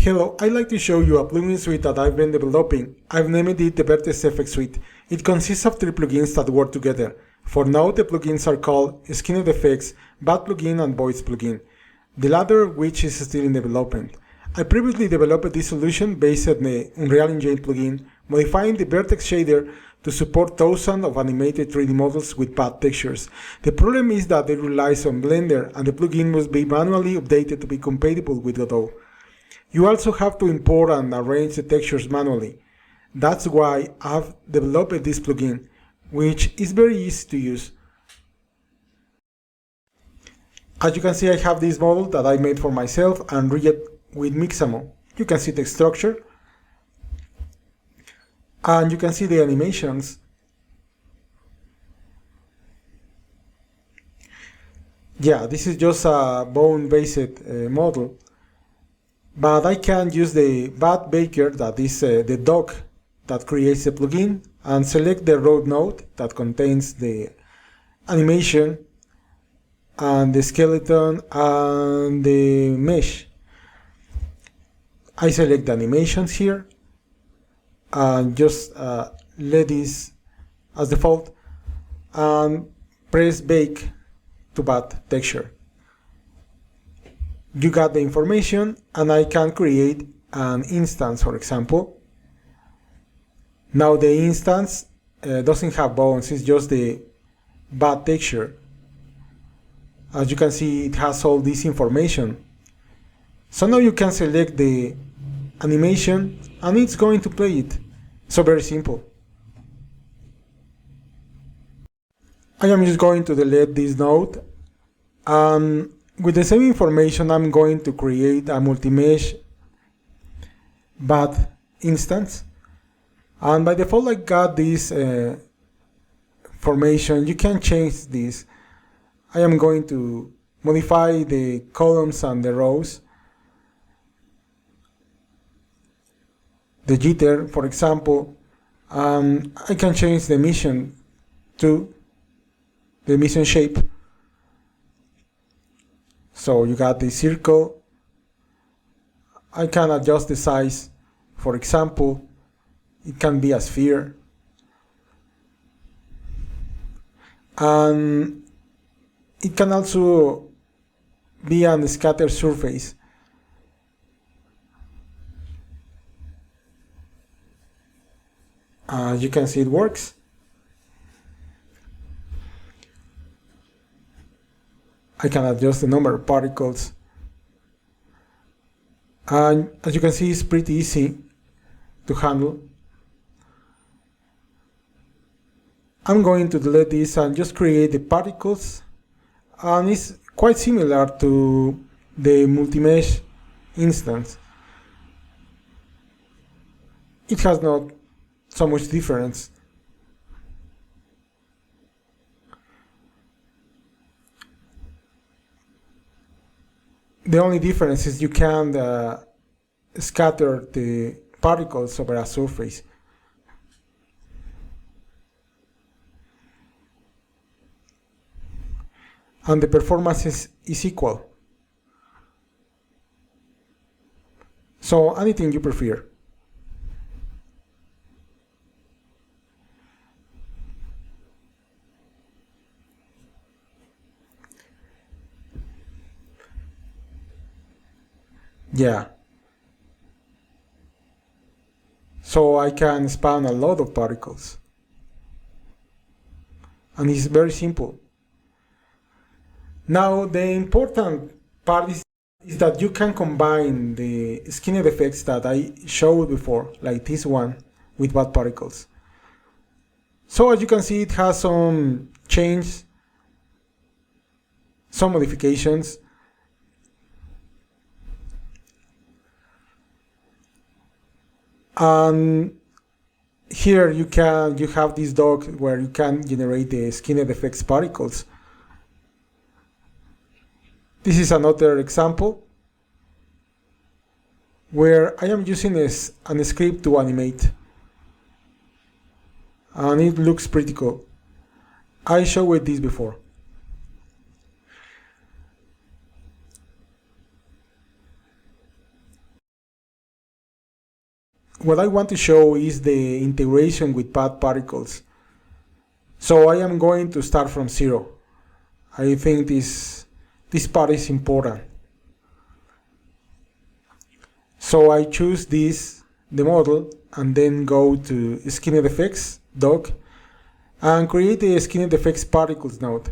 Hello, I'd like to show you a plugin suite that I've been developing. I've named it the VATPlugin suite. It consists of 3 plugins that work together. For now, the plugins are called SkinnedFX, VATPlugin and Voice plugin, the latter of which is still in development. I previously developed this solution based on the Unreal Engine plugin, modifying the vertex shader to support thousands of animated 3D models with bad textures. The problem is that it relies on Blender and the plugin must be manually updated to be compatible with Godot. You also have to import and arrange the textures manually. That's why I've developed this plugin, which is very easy to use. As you can see, I have this model that I made for myself and rigged with Mixamo. You can see the structure, and you can see the animations. Yeah, this is just a bone-based model. But I can use the bat baker, that is the dog that creates the plugin, and select the road node that contains the animation and the skeleton and the mesh. I select the animations here and just let this as default and press bake to bat texture. You got the information, and I can create an instance, for example. Now the instance doesn't have bones, it's just the bat texture. As you can see, it has all this information. So now you can select the animation and it's going to play it. So very simple. I am just going to delete this node, and with the same information I'm going to create a multi-mesh bat instance, and by default I got this formation. You can change this. I am going to modify the columns and the rows, the jitter for example. I can change the emission to the emission shape. So you got the circle. I can adjust the size. For example, it can be a sphere. And it can also be on a scattered surface. You can see it works. I can adjust the number of particles, and as you can see, it's pretty easy to handle. I'm going to delete this and just create the particles, and it's quite similar to the multi-mesh instance. It has not so much difference. The only difference is you can scatter the particles over a surface. And the performance is equal. So anything you prefer. Yeah. So I can spawn a lot of particles. And it's very simple. Now the important part is that you can combine the SkinnedFX that I showed before, like this one, with bad particles. So as you can see, it has some changes, some modifications. And here you have this dog where you can generate the SkinnedFX particles. This is another example where I am using a script to animate, and it looks pretty cool. I showed this before. what I want to show is the integration with path particles. So I am going to start from zero. I think this part is important. So I choose the model, and then go to SkinnedFX doc and create the SkinnedFX particles node.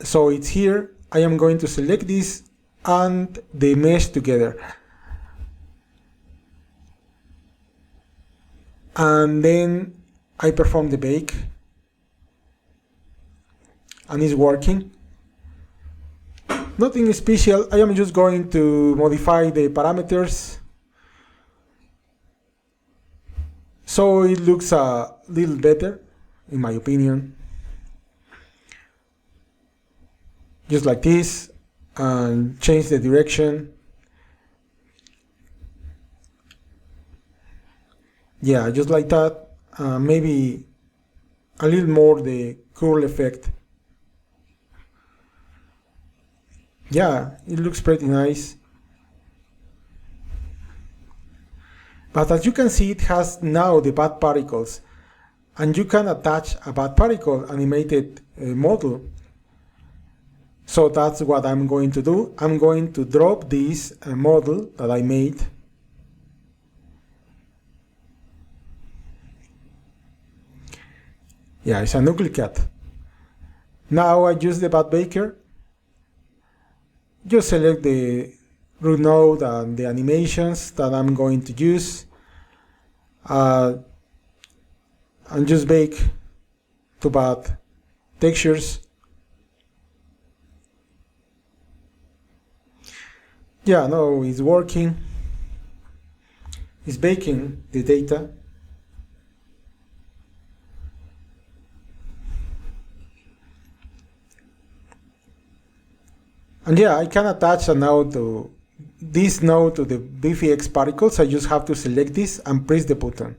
So it's here. I am going to select this and the mesh together. And then I perform the bake, and it's working. Nothing special. I am just going to modify the parameters so it looks a little better, in my opinion. Just like this, and change the direction. Yeah, just like that. Maybe a little more the curl effect. Yeah, it looks pretty nice. But as you can see, it has now the bad particles, and you can attach a bad particle animated model. So that's what I'm going to do. I'm going to drop this model that I made. Yeah, it's a nuclecat. Now I use the bad baker. Just select the root node and the animations that I'm going to use, and just bake to bad textures. Yeah, no, it's working. It's baking the data. And yeah, I can attach a node to this node to the VFX particles. I just have to select this and press the button.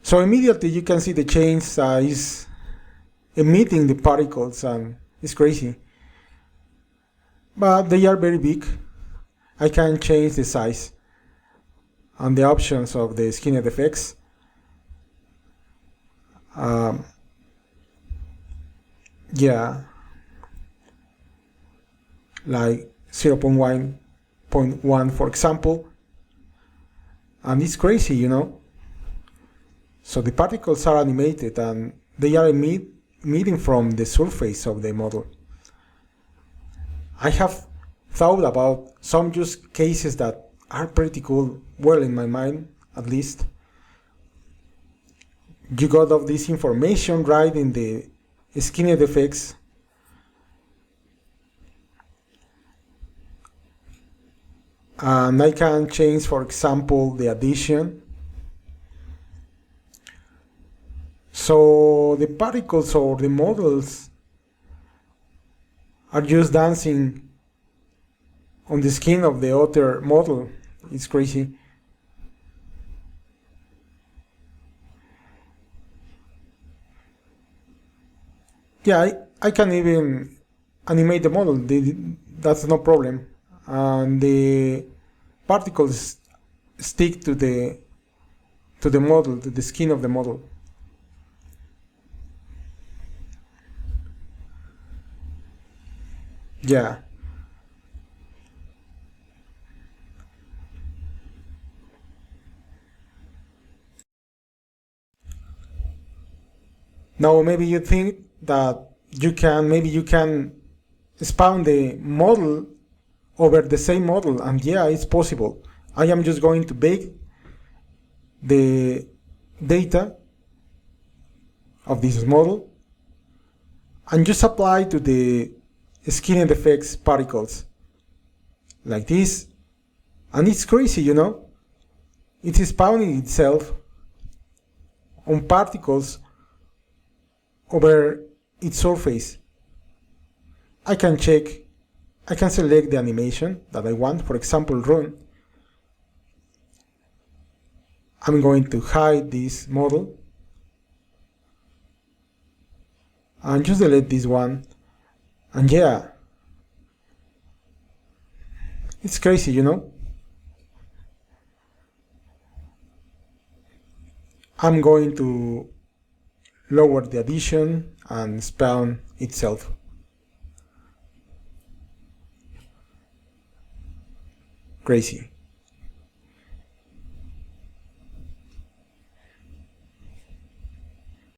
So immediately you can see the change is emitting the particles, and it's crazy. But they are very big. I can change the size and the options of the SkinnedFX. Yeah, like 0.1 for example, and it's crazy, you know. So the particles are animated, and they are emitting from the surface of the model. I have thought about some use cases that are pretty cool, well, in my mind at least. You got all this information right in the SkinnedFX. And I can change, for example, the addition. So the particles or the models are just dancing on the skin of the other model. It's crazy. Yeah, I can even animate the model. That's no problem. And the particles stick to the model, to the skin of the model. Yeah. Now maybe you think that maybe you can spawn the model over the same model, and yeah, it's possible. I am just going to bake the data of this model and just apply to the SkinnedFX particles like this, and it's crazy, you know. It is spawning itself on particles over its surface. I can select the animation that I want, for example, run. I'm going to hide this model and just delete this one. And yeah, it's crazy, you know. I'm going to lower the addition and spawn itself. Crazy.